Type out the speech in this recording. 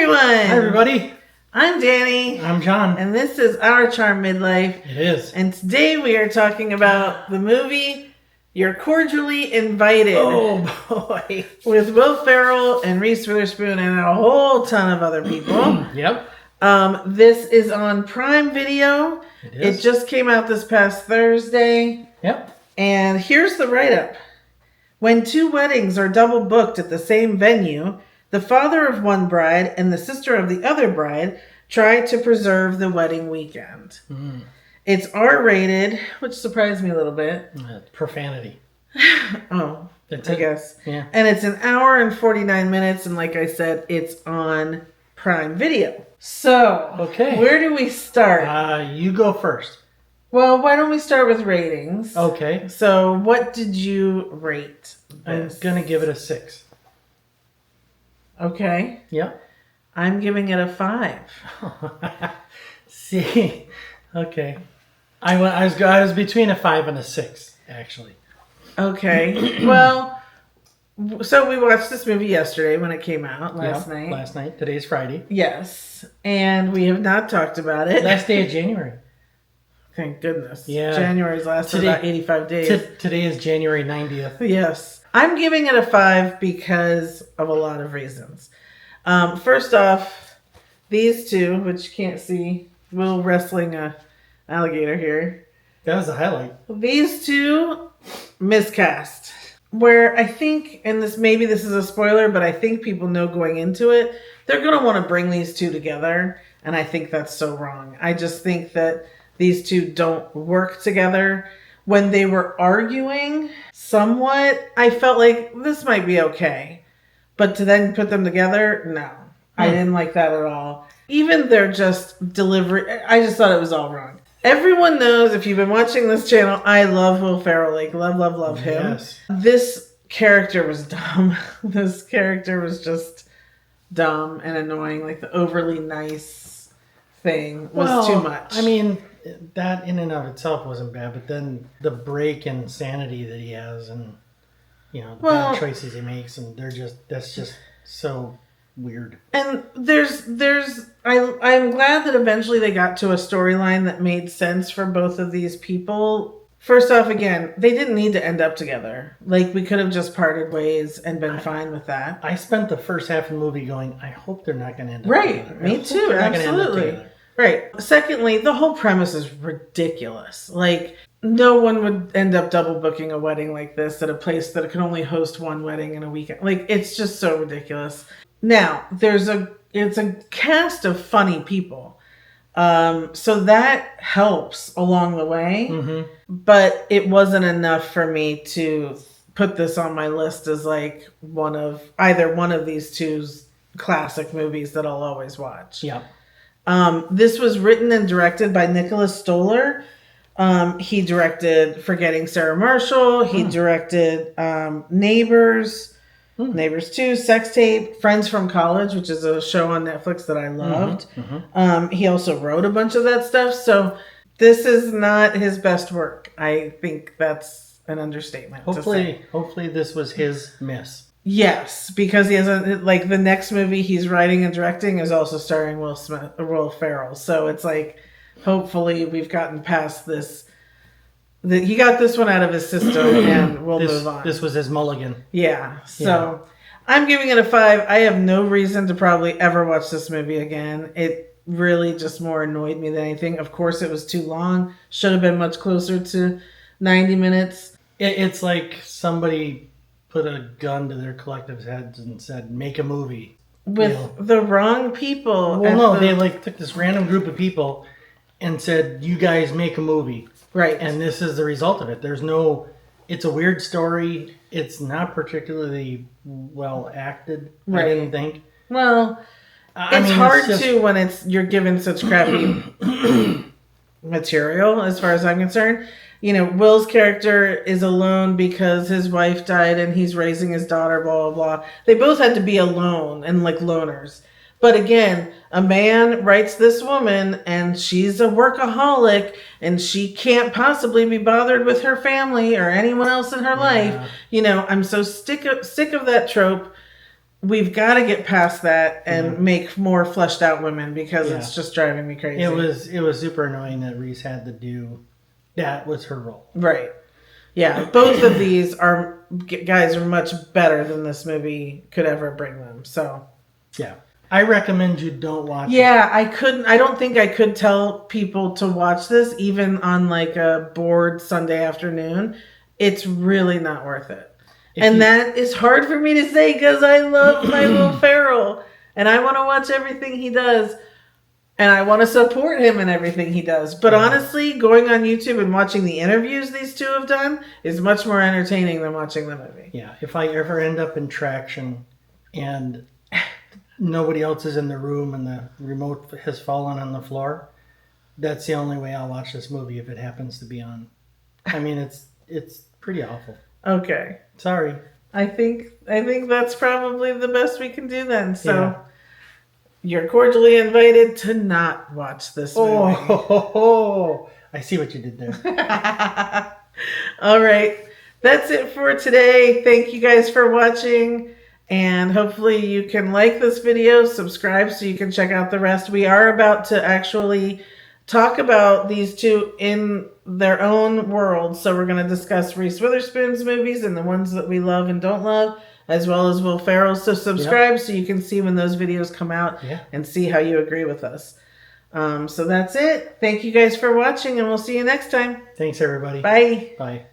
everyone. Hi, everybody. I'm Danny. I'm John. And this is Our Charm Midlife. It is. And today we are talking about the movie You're Cordially Invited. Oh, boy. With Will Ferrell and Reese Witherspoon and a whole ton of other people. Yep. This is on Prime Video. It just came out this past Thursday. Yep. And here's the write-up. When two weddings are double booked at the same venue, the father of one bride and the sister of the other bride try to preserve the wedding weekend. It's R-rated, which surprised me a little bit. Profanity. Oh, That's I it. guess. Yeah. And it's an hour and 49 minutes, and like I said, it's on Prime Video. So, Okay. where do we start? You go first. Well, why don't we start with ratings? Okay. So, what did you rate I'm this? going to give it a 6. Okay. Yep. I'm giving it a 5. See. Okay. I was between a 5 and a 6, actually. Okay. Well, so we watched this movie yesterday when it came out last night. Last night. Today's Friday. Yes. And we have not talked about it. Last day of January. Thank goodness. Yeah. January's lasted about 85 days. Today is January 90th. Yes. I'm giving it a 5 because of a lot of reasons. First off, these two, which you can't see, Will wrestling a alligator here. That was the highlight. These two miscast. Where I think, and maybe this is a spoiler, but I think people know going into it, they're going to want to bring these two together. And I think that's so wrong. I just think that these two don't work together. When they were arguing somewhat, I felt like this might be okay. But to then put them together, no. I didn't like that at all. Even their just delivery, I just thought it was all wrong. Everyone knows, if you've been watching this channel, I love Will Ferrell. Like, love him. Yes. This character was dumb. This character was just dumb and annoying. Like, the overly nice thing was too much. I mean, that in and of itself wasn't bad, but then the break in sanity that he has, and the bad choices he makes, and that's just so weird. And I'm glad that eventually they got to a storyline that made sense for both of these people. First off, again, they didn't need to end up together. Like, we could have just parted ways and been fine with that. I spent the first half of the movie going, I hope they're not going to end up together. Right, me too, absolutely. Right. Secondly, the whole premise is ridiculous. Like, no one would end up double booking a wedding like this at a place that can only host one wedding in a weekend. Like, it's just so ridiculous. Now, it's a cast of funny people. So that helps along the way. Mm-hmm. But it wasn't enough for me to put this on my list as like either one of these two's classic movies that I'll always watch. Yeah. This was written and directed by Nicholas Stoller. He directed Forgetting Sarah Marshall. He directed Neighbors. Neighbors 2, Sex Tape, Friends from College, which is a show on Netflix that I loved. He also wrote a bunch of that stuff. So this is not his best work. I think that's an understatement. Hopefully this was his miss. Yes, because he has the next movie he's writing and directing is also starring Will Ferrell. So it's like, hopefully we've gotten past this. He got this one out of his system, and we'll move on. This was his mulligan. Yeah. So I'm giving it a 5. I have no reason to probably ever watch this movie again. It really just more annoyed me than anything. Of course, it was too long. Should have been much closer to 90 minutes. It's like somebody put a gun to their collective heads and said, make a movie. With the wrong people. Well, no, they took this random group of people and said, you guys make a movie. Right. And this is the result of it. It's a weird story. It's not particularly well acted, right. I didn't think. Well, it's hard too when you're given such crappy material, as far as I'm concerned. Will's character is alone because his wife died and he's raising his daughter, blah, blah, blah. They both had to be alone and like loners. But again, a man writes this woman and she's a workaholic and she can't possibly be bothered with her family or anyone else in her life. I'm so sick of that trope. we've got to get past that and make more fleshed out women because it's just driving me crazy. It was super annoying that Reese had to do that was her role. Right. Yeah, both of these guys are much better than this movie could ever bring them. So, yeah. I recommend you don't watch it. Yeah, I don't think I could tell people to watch this even on like a bored Sunday afternoon. It's really not worth it. That is hard for me to say because I love my Will Ferrell and I want to watch everything he does. And I want to support him in everything he does. But honestly, going on YouTube and watching the interviews these two have done is much more entertaining than watching the movie. Yeah, if I ever end up in Traction and nobody else is in the room and the remote has fallen on the floor, that's the only way I'll watch this movie if it happens to be on. I mean, it's pretty awful. Okay. Sorry. I think that's probably the best we can do then. So you're cordially invited to not watch this movie. Oh, I see what you did there. All right. That's it for today. Thank you guys for watching. And hopefully you can like this video, subscribe so you can check out the rest. We are about to actually talk about these two in their own world. So we're going to discuss Reese Witherspoon's movies and the ones that we love and don't love, as well as Will Ferrell. So subscribe so you can see when those videos come out and see how you agree with us. So that's it. Thank you guys for watching, and we'll see you next time. Thanks, everybody. Bye. Bye.